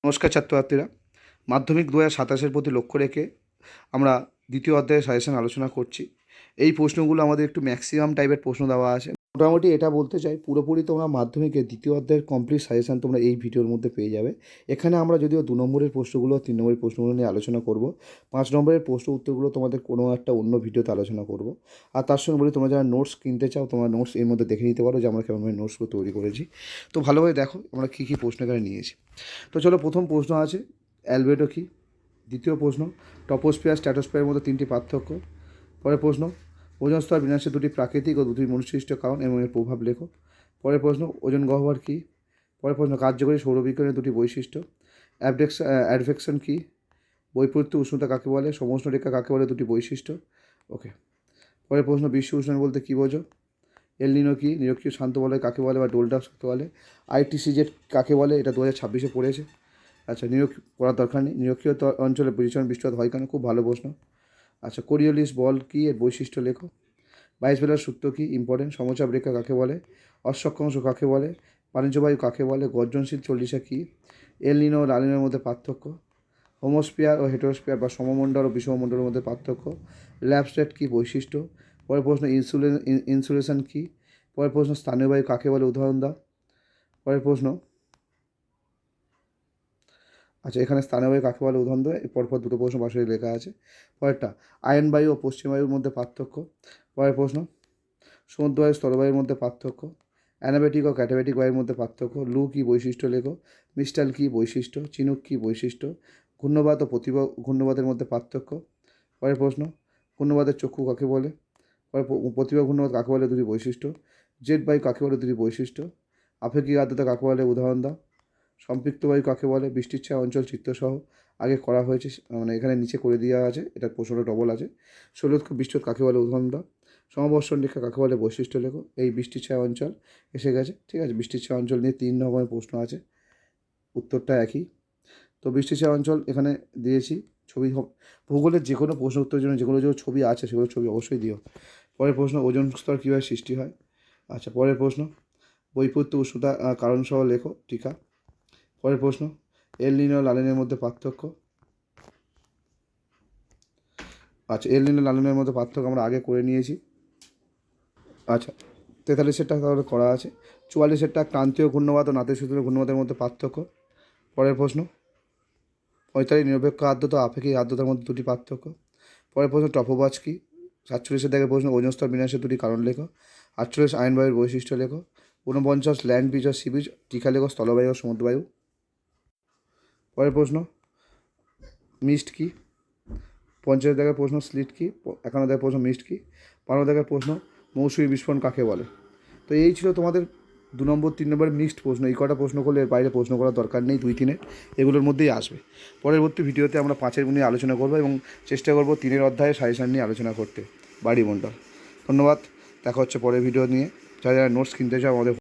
নমস্কার ছাত্রছাত্রীরা, মাধ্যমিক 2027-এর প্রতি লক্ষ্য রেখে আমরা দ্বিতীয় অধ্যায়ের সাজেশন আলোচনা করছি। এই প্রশ্নগুলো আমাদের একটু ম্যাক্সিমাম টাইপের প্রশ্ন দেওয়া আছে। মোটামুটি এটা বলতে চাই, পুরোপুরি তোমরা মাধ্যমিকের দ্বিতীয় অধ্যায়ের কমপ্লিট সাজেশন তোমরা এই ভিডিওর মধ্যে পেয়ে যাবে। এখানে আমরা যদিও 2 নম্বরের প্রশ্নগুলো 3 নম্বরের প্রশ্নগুলো নিয়ে আলোচনা করব, 5 নম্বরের প্রশ্ন উত্তরগুলো তোমাদের কোনো একটা অন্য ভিডিওতে আলোচনা করব। আর তার সঙ্গে বলি, তোমরা যারা নোটস কিনতে চাও তোমরা নোটস এর মধ্যে দেখে নিতে পারো যে আমরা কেমনভাবে নোটসগুলো তৈরি করেছি। তো ভালোভাবে দেখো আমরা কী কী প্রশ্ন এখানে নিয়েছি। তো চলো, প্রথম প্রশ্ন আছে অ্যালবেডো কী। দ্বিতীয় প্রশ্ন টপোস্ফিয়ার স্ট্র্যাটোস্ফিয়ারের মধ্যে 3টি পার্থক্য। পরের প্রশ্ন ওজোন স্তর বিন্যাসের 2টি প্রাকৃতিক ও 2টি মনুষ্যসৃষ্ট কারণ এবং এর প্রভাব লেখো। পরের প্রশ্ন ওজোন গহ্বর কী। পরের প্রশ্ন কার্যকরী সৌরবিজ্ঞানের 2টি বৈশিষ্ট্য। অ্যাডভেকশন কী। বৈপরীত্য উষ্ণতা কাকে বলে। সমউষ্ণ রেখা কাকে বলে 2টি বৈশিষ্ট্য। ওকে। পরের প্রশ্ন বিশ্ব উষ্ণায়ন বলতে কী বোঝো। এল নিনো কী। নিরক্ষীয় শান্ত বলয় কাকে বলে বা ডোলডাস কাকে বলে। ITCZ কাকে বলে, এটা 2026-এ পড়েছে। আচ্ছা, পড়ার দরকার নেই। নিরক্ষীয় অঞ্চলে ভীষণ বৃষ্টিপাত হয় কেন, খুব ভালো প্রশ্ন। আচ্ছা, কোরিওলিস বল কী, এর বৈশিষ্ট্য লেখো। বাইসবেলার সূত্র কী, ইম্পর্টেন্ট। সমচাপ রেখা কাকে বলে। অশ্বক্ষাংশ কাকে বলে। বাণিজ্যবায়ু কাকে বলে। গর্জনশীল চল্লিশা কী। এল নিনো ও লানিনোর মধ্যে পার্থক্য। হোমোস্ফিয়ার ও হেটেরোস্ফিয়ার বা সমমণ্ডল ও বিষমমণ্ডলের মধ্যে পার্থক্য। ল্যাবস্টেট কী, বৈশিষ্ট্য। পরের প্রশ্ন ইনসুলেশন কী। পরের প্রশ্ন স্থানীয় বায়ু কাকে বলে, উদাহরণ দাও। পরের প্রশ্ন আচ্ছা, এখানে স্থানীয় বায়ু কাকে বলে উদাহরণ দেয়, পরপর দুটো প্রশ্ন পাশে লেখা আছে। পরেরটা আয়ন বায়ু ও পশ্চিম বায়ুর মধ্যে পার্থক্য। পরের প্রশ্ন সমুদ্র বায়ু স্থলবায়ুর মধ্যে পার্থক্য। অ্যানাবেটিক ও ক্যাটাবেটিক বায়ুর মধ্যে পার্থক্য। লু কী, বৈশিষ্ট্য লেখো। মিস্টাল কী, বৈশিষ্ট্য। চিনুক কী, বৈশিষ্ট্য। ঘূর্ণবাত ও ঘূর্ণবাতের মধ্যে পার্থক্য। পরের প্রশ্ন ঘূর্ণবাতের চক্ষু কাকে বলে। পরে প্রতিভা ঘূর্ণবাত কাকে বলে, 2টি বৈশিষ্ট্য। জেট বায়ু কাকে বলে, 2টি বৈশিষ্ট্য। আপেক্ষিক আর্দ্রতা কাকে বলে, উদাহরণ দাও। সম্পৃক্ত বায়ু কাকে বলে। বৃষ্টির ছায়া অঞ্চল চিত্রসহ আগে করা হয়েছে, মানে এখানে নিচে করে দেওয়া আছে, এটার প্রশ্নটা ডবল আছে। শৈলক্ষ বৃষ্টিপাত কাকে বলে, উদাহরণ দাও। সমবর্ষণ রেখা কাকে বলে, বৈশিষ্ট্য লেখো। এই বৃষ্টির ছায়া অঞ্চল এসে গেছে, ঠিক আছে। বৃষ্টির ছায়া অঞ্চল নিয়ে 3 রকমের প্রশ্ন আছে, উত্তরটা একই। তো বৃষ্টির ছায়া অঞ্চল এখানে দিয়েছি। ছবি ভূগোলের যে কোনো প্রশ্ন উত্তরের জন্য যেগুলো ছবি আছে সেগুলো ছবি অবশ্যই দিও। পরের প্রশ্ন ওজোন স্তর কীভাবে সৃষ্টি হয়। আচ্ছা, পরের প্রশ্ন বৈপরীত্য উষ্ণতা কারণসহ লেখো, টিকা। পরের প্রশ্ন এল নিনো লানিনোর মধ্যে পার্থক্য। আচ্ছা, এল নিনো লানিনোর মধ্যে পার্থক্য আমরা আগে করে নিয়েছি। আচ্ছা, 43-এরটা তাহলে করা আছে। 44-এরটা ক্রান্তীয় ঘূর্ণবাত ও নাতিশীতোষ্ণ ঘূর্ণবাতের মধ্যে পার্থক্য। পরের প্রশ্ন 45 নিরপেক্ষ আর্দ্রতা ও আপেক্ষিক আর্দ্রতার মধ্যে 2টি পার্থক্য। পরের প্রশ্ন টপোবাজ কী। 47-এর দেখে প্রশ্ন ওজোন স্তর বিন্যাসের 2টি কারণ লেখো। 48 আয়ন বায়ুর বৈশিষ্ট্য লেখো। 49 ল্যান্ড ব্রিজ ও সি ব্রিজ, টিকা লেখো, স্থলবায়ু ও সমুদ্রবায়ু। পরের প্রশ্ন মিস্ট কী। 50 দেখার প্রশ্ন স্লিট কী। 51 দেখার প্রশ্ন মিস্ট কী। 52 দেখার প্রশ্ন মৌসুমী বিস্ফোরণ কাকে বলে। তো এই ছিল তোমাদের 2 নম্বর 3 নম্বরের মিক্সড প্রশ্ন। এই কটা প্রশ্ন করলে এর বাইরে প্রশ্ন করার দরকার নেই, 2-3-এর এগুলোর মধ্যেই আসবে। পরবর্তী ভিডিওতে আমরা 5-এর নিয়ে আলোচনা করবো এবং চেষ্টা করবো 3-এর অধ্যায়ে সাজেশন নিয়ে আলোচনা করতে, বাড়িমণ্ডল। ধন্যবাদ, দেখা হচ্ছে পরের ভিডিও নিয়ে। যারা যারা নোটস কিনতে চাও আমাদের